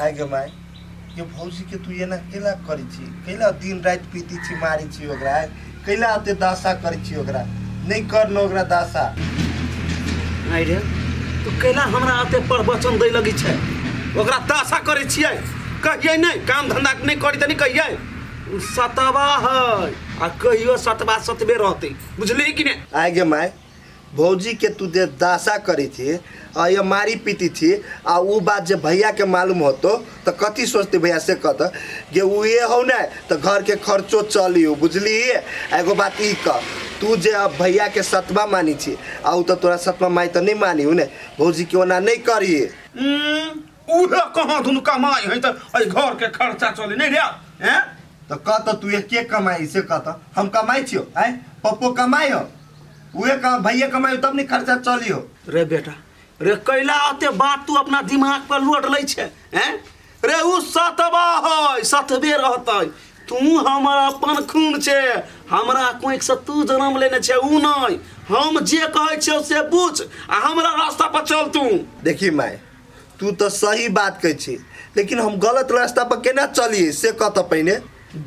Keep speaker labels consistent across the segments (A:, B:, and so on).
A: आगे माय ये भौजी के तू ये ना केला करी छी केला दिन रात पीती छी मारी छी ओकरा केला आते दासा करी छी ओकरा नहीं कर न ओकरा दासा
B: नहीं रे तू केला हमरा आते प्रवचन दे लगी छै ओकरा दासा करे छियै कहिए नहीं काम धंधा नहीं करी तनी कहिए सतवा है आ कहियो सतवा सतबे रहते बुझली कि नहीं
A: आगे माय भौजी के तू दे दासा करी थी और ये मारी पीती थी आ वो बात जब भैया के मालूम होतो तो कथी सोचते भैया से कहता कि वो ये हो ना तो घर के खर्चो चली हो बुझली एगो बात ई कह तू जे अब भैया के सतवा मानी छी आ तो तोरा सतवा माई तो नहीं मानी हूँ ने भौजी के ओना नहीं करिए
B: उहे कहाँ दुनु कमाई है तो घर के खर्चा चले नहीं रे हैं
A: तो कहता तू ये के कमाई से कहता हम कमाई छियो आए पप्पो कमाई हो उहे कहा भैया कमाई तब नहीं खर्चा चली हो
B: रे बेटा रे कैला आते बात तू अपना दिमाग पर लोट ले छे हैं रे उ सतवा है सतबे रहतै तू हमर अपन खून छे हमरा कोई से तू जन्म लेने छे उ नहीं हम जे कहै छे से बुझ आ हमरा रास्ता पर चल तू
A: देखी माय तू तो सही बात कह छी लेकिन हम गलत रास्ता पर केना चलिए से कहता पहले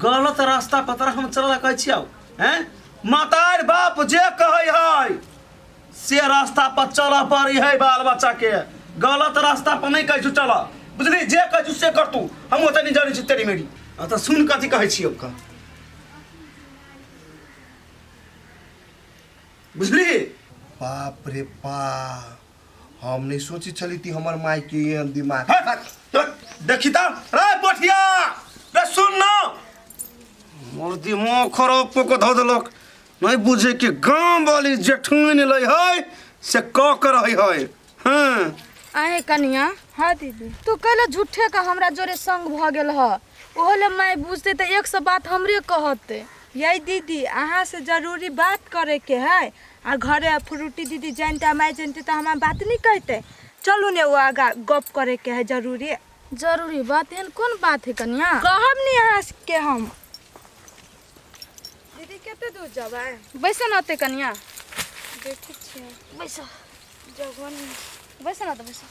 B: गलत रास्ता पर तोरा हम चलला कहै छियौ हैं मातार बाप जे कहै है से रास्ता पर चला पड़ी है बाल बच्चा के गलत रास्ता पर नहीं कहै छु चल बुझली जे कहै छु से कर तू हम ओते नहीं जानै छी तेरी मेरी त सुन कथी कहै छियौ का बुझली
A: बाप रे बाप हम नहीं सोची चली थी हमार माई के ये दिमाग
B: देखी ता रे पोठिया रे सुन न मोर दिमाग खराब को धो देलक नहीं बुझे कि गांव वाली जेठुन ले है से क कर है हां
C: आए कनिया हाँ दीदी तू कहले झूठे का हमरा जोरे संग भ गेल ह ओले मैं बुझते त 100 बात हमरे कहते
D: यही दीदी अहाँ से जरूरी बात करे के है आ घरे फ्रूटी दीदी जानते माई जानते तो हमार बात नहीं कहते चलू ने वो आगा गप करे के है
C: जरूरी बात है कौन बात है कनिया
D: कहब नहीं अहाँ के हम दीदी केते दूर जाबे
C: बैसे न ते कनिया
D: देखी छिए
C: बैसे
D: जगन
C: बैसे न त बैसे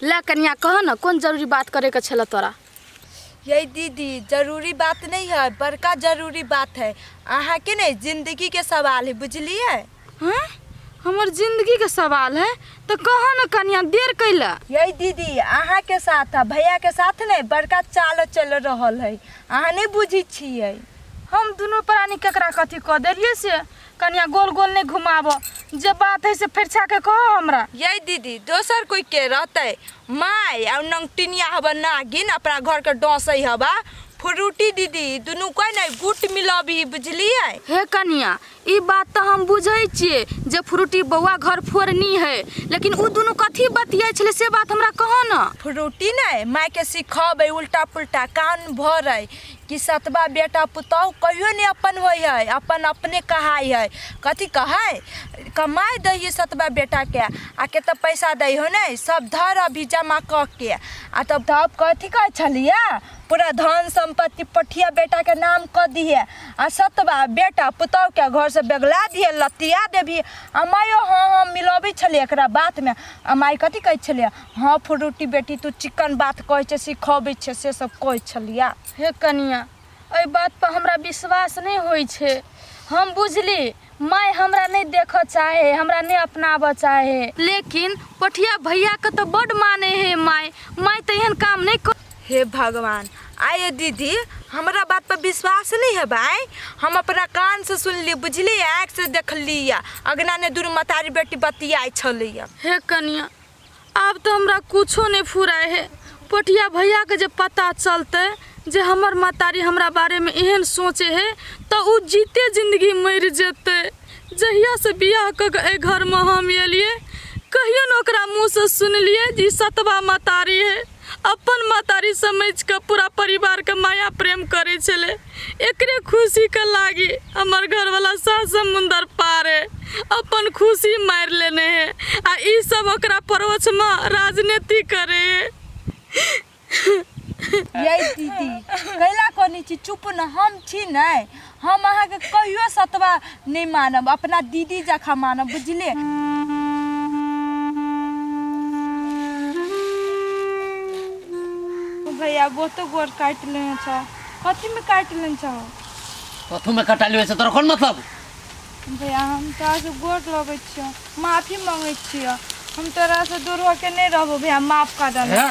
C: ला कनिया कह न कौन जरूरी बात करे के छला तोरा
D: यही दीदी जरूरी बात नहीं है बड़का जरूरी बात है अहाँ के नहीं जिंदगी के सवाल है बुझलिए
C: हैं हमर जिंदगी के सवाल है तो कह न कनिया देर कैला
D: यही दीदी अहाँ के साथ भैया के साथ नहीं बड़का चाल चल रहल है अहाँ नहीं बुझी छिए
C: हम दोनों प्राणी केकरा कथी कह देलिए से कनिया गोल गोल नहीं घुमाबो जे बात है से फिर छाके कहो हमरा
D: यही दीदी दोसर कोई के रहते माई और नंगटिनिया हवा नागिन अपना घर के डोसई हवा फ्रूटी दीदी दोनों कोई नहीं गुट मिलाबी बुझलिए
C: हे कनिया ई बात तो हम बुझै छिए जे फ्रूटी बउआ घर फोरनी है लेकिन उ दोनों कथी बतियाइ छले से बात हमरा कहो न
D: फ्रूटी नहीं माई के सिखाबे उल्टा पुल्टा कान भरे कि सतबा बेटा पुतौ कहियो नहीं अपन होय है अपन अपने कहाई है कथी कहे कमाई दही सतबा बेटा के आके तो पैसा दही हो नहीं सब धर अभी जमा क के आ तब कथी कहे छलिया पूरा धन संपत्ति पठिया बेटा के नाम क दिए आ सतबा बेटा पुतौ के घर से बेगला दिए लतिया देभी अमायो हाँ मिलाबी छलिए एकरा बात में अमाई कथी कहे छलिए हाँ फ्रूटी बेटी तू चिकन बात कहे छे सिखाबे छे से सब कहे छलिया
C: हे कनिया ए बात पर हमरा विश्वास नहीं होई छे हम बुझली माय हमरा नहीं देख चाहे हमरा नहीं अपनाव चाहे लेकिन पठिया भैया के तो बड़ माने है माय तो एहन काम नहीं कर
D: हे भगवान आये दीदी हमरा बात पर विश्वास नहीं है भाई हम अपना कान से सुन ली बुझली आँख से देख लिया अगना ने दूर मतारी बेटी बतियाई छलिया
C: हे कनिया अब तो हमरा कुछो नहीं फुराए है पठिया भैया के जब पता चलते जे हमर मतारी हमरा बारे में एहन सोचे है तो उ जीते जिंदगी मर जेते जहिया से बियाह के घर में हम एलिए कहियो न ओकरा मुँह से सुनलिए जी सतबा मतारी है अपन मतारी समझ के पूरा परिवार के माया प्रेम करे छले एकरे खुशी के लागी हमर घर वाला सा समुंदर पार है अपन खुशी मार लेने है आ ई सब ओकरा परोछ में राजनीति करे है
D: यही दीदी कैला कोनी छी चुप न हम छी नहीं हम अहाँ के कहियो सतबा नहीं मानब अपना दीदी जखा मानब बुझले भैया बहुतो गोर काट लेने छ कथी में काट लेने छ
E: कथू में कटा लियो से तोरा कोन मतलब
D: भैया हम तोरा से गोर लगै छियो माफी मांगै छियो हम तोरा से दूर होके नहीं रहबो भैया माफ कर दे
E: हैं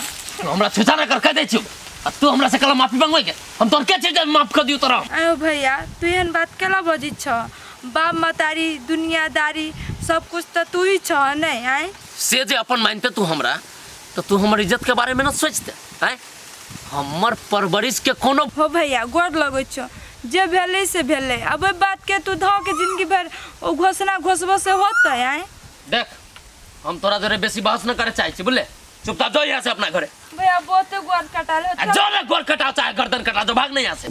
E: हमरा छुछा ना कर दे छु आ तू हमरा से कला माफी मांगबै के हम तोर के चीज माफ कर दियो तोरा
D: आयो भैया तू एहन बात केला बजी छ बाप मतारी दुनियादारी सब कुछ तो तू ही छ नहीं आए
E: से जे अपन मानते तू हमरा तो तू हमर इज्जत के बारे में न सोचते हैं हमर परवरिश के कोनो
D: हो भैया गोर लगै छ जे भेलै से भेलै अब ओइ बात के तू ध के जिंदगी भर ओ घोषणा घोषबो से होतै आए
E: देख हम तोरा जरे बेसी बहस न करे चाहे छी बुझले चुपचाप जो यहाँ से अपना घरे
D: भैया बहुत गोर कटा ले
E: जो ना गोर कटाओ चाहे गर्दन कटाओ जो भाग नहीं यहाँ से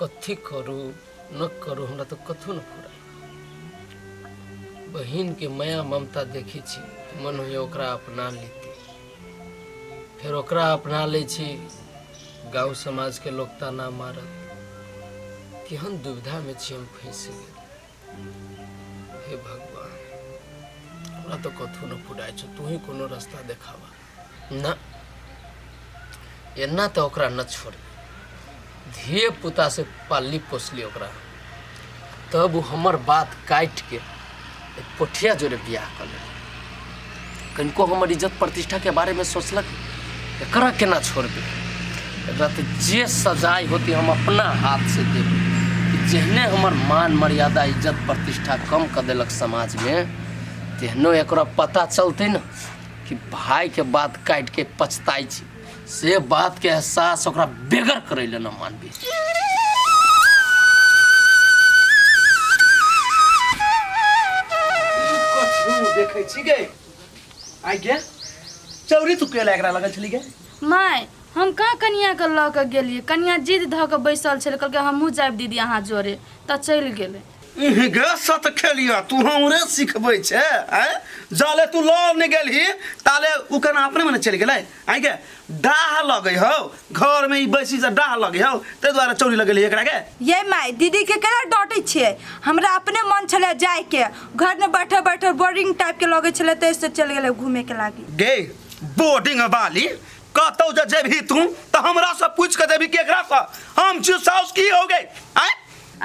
E: कथी करू न करू हमरा तो कथू न फुराई बहिन के माया ममता देखी छी मन होय ओकरा अपना लेती फिर ओकरा अपना ले छी गांव समाज के लोग ताना मारत केहन दुविधा में छी हम फंस गेल हे भगवान हमरा तो कथू न फुराई छ तू ही कोनो रास्ता देखावा ना एना तो ओकरा न छोड़ धिये पुता से पाली पोसली ओकरा तब हमर बात काट के पोठिया जोरे बियाह कर ले कनको हमर इज्जत प्रतिष्ठा के बारे में सोचलक एकरा केना छोड़बे एकरा तो जे सजाई होती हम अपना हाथ से देब जेहने हमर मान मर्यादा इज्जत प्रतिष्ठा कम कर देलक समाज में तेहनो एकरा पता चलते न कि भाई के बात काट के पछताई छी से बात के एहसास ओकरा बेगर करे ले न मानबी
B: देखै छी गे आइ गे चौरी तू केला एकरा लगल छली गे
C: माय हम कहाँ कनिया के लऽ के गेलिए कनिया जिद धऽ के बैसल छल कहलकै हमहूँ जायब दीदी अहाँ जोरे तऽ चलि गेलै
B: गे सत खेलिया तू हमरे सिखबै छे हैं जाले तू लऽ ने गेलही ताले उ केना अपने मने चलि गेलै आइ गे डाह लगै हौ घर में ई बैसी से डाह लगै हौ तै दुआरे चौरी लगेली एकरा गे
D: ये माय दीदी के केना डांटै छियै हमरा अपने मन छले जाय के घर में बैठे बैठे बोरिंग टाइप के लगे छले तै से चल गेले घूमे के लागी
B: गे बोर्डिंग वाली कतौ जे जेबही तू त हमरा से पूछ के देबही केकरा से हम छी साउस की हो गई आइ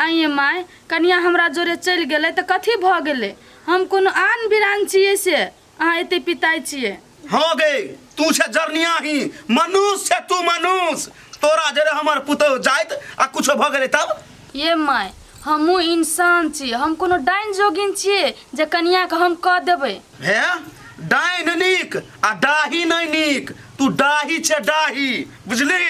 C: आइए माय कनिया हमरा जोरे चलि गेलै तऽ कथी भऽ गेलै हम कोनो आन बिरान छियै से अहाँ एते पिताई छियै
B: हो गई तू छे जरनिया ही मनुष्य छे तू मनुष्य तोरा जरे हमर पुतौ जाइत आ कुछो भ गेलै तब
C: ये माय हमहूँ इंसान छियै हम कोनो डाइन जोगिन छियै जे कनिया के हम कह देबै
B: हे डाइन नीक आ डाही नहीं नीक तू डाही छे डाही बुझली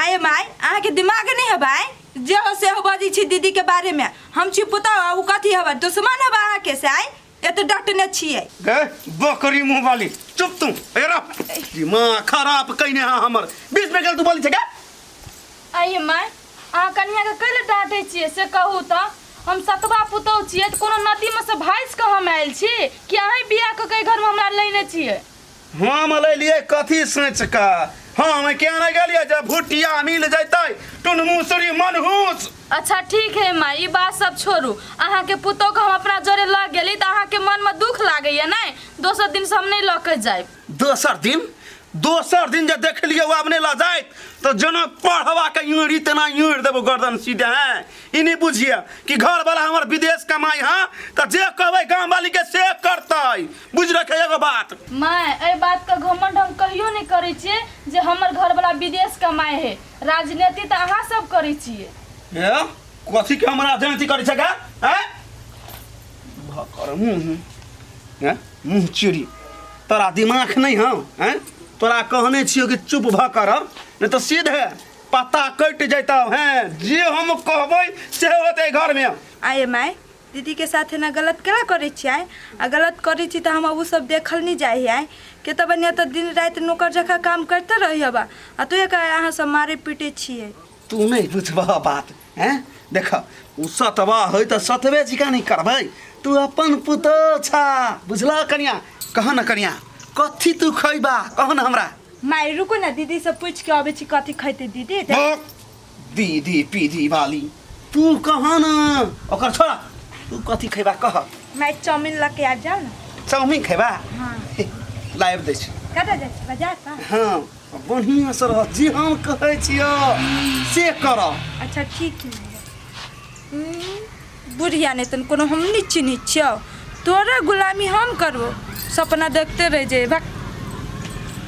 D: आये माय अहाँ के दिमाग नहीं है भाई जे हो से हो बाजी छी दीदी के बारे में हम छी पुता उ कथी हवा दुश्मन हवा अहाँ के से आय एत डटने छियै
B: गे बकरी मुंह वाली चुप तू एरा दिमाग खराब कइने हा हमर बीच में गेल तू बोली छे का
C: आइए माय अहाँ कनिया के कैले डांटै छियै से कहू तऽ हम सतबा पुतौ छियै तऽ कोनो नदी में से भाइस के हम आयल छी कि अहीं बियाह के कई घर में हमरा लैने छियै
B: हम लैलिए कथी सोच का हम क्या न गेलिए जब भुटिया मिल जैतै टुन मुसरी मनहूस
C: अच्छा ठीक है माँ ये बात सब छोड़ू अहाँ के पुतौ के हम अपना जोरे लग गेली तऽ अहाँ के मन में दुख लागैया नहीं दोसर दिन से हम नहीं लऽ के जायब दोसर दिन जे देख लियो अपने ला जाए तो जनक पढ़वा के यूरी तना यूर देबो गर्दन सीधे हैं ई नहीं बुझिए कि घर वाला हमर विदेश कमाई हां तो जे कहबै गांव वाली के से करतै बुझ रखे एगो बात माँ ए बात का घमंड हम कहियो नहीं करै छियै जे हमर घर वाला विदेश कमाए है राजनीति तऽ अहाँ सब करै छियै
B: हे कथी के हमरा राजनीति करै छै का हैं भकर मुंह हैं मुंह चिड़ी तोरा दिमाग नहीं हौ हैं तोरा कहने छियो कि चुप भ कर नहीं तो सीधे पता कट जैतौ हैं जे हम कहबै से होते घर में
D: आये माय दीदी के साथ ना गलत केला करे छियै आ गलत करे छी तऽ हम उ सब देखल नहीं जाइ है के त बनिया त दिन रात नौकर जका काम करते रही हबा आ तो एक अहाँ सब मारे पीटे छियै
B: तू नहीं बुझबा बात हैं देख उ सतवा है त सतवे जिका नहीं करबै तू अपन पुतो छा बुझला कन्या कह न कन्या कथी तू खइबा कह न हमरा
D: माय रुको ना दीदी से पूछ के आबे छी कथी खैते दीदी
B: दीदी पीदी वाली तू कह न ओकर छोड़ा तू कथी खइबा कह
D: माय चाउमीन लेके आ जाओ ना
B: चाउमीन खइबा
D: हां
B: लाइव दै छी
D: कतऽ जाइ छी बाजार पर
B: हां बढ़िया से रह जे हम कहै छियो से कर।
D: अच्छा ठीक है बुढ़िया ने तन कोनो हम नहीं चिन्ह छियो, तोरा गुलामी हम करबो, सपना देखते रह जे भक।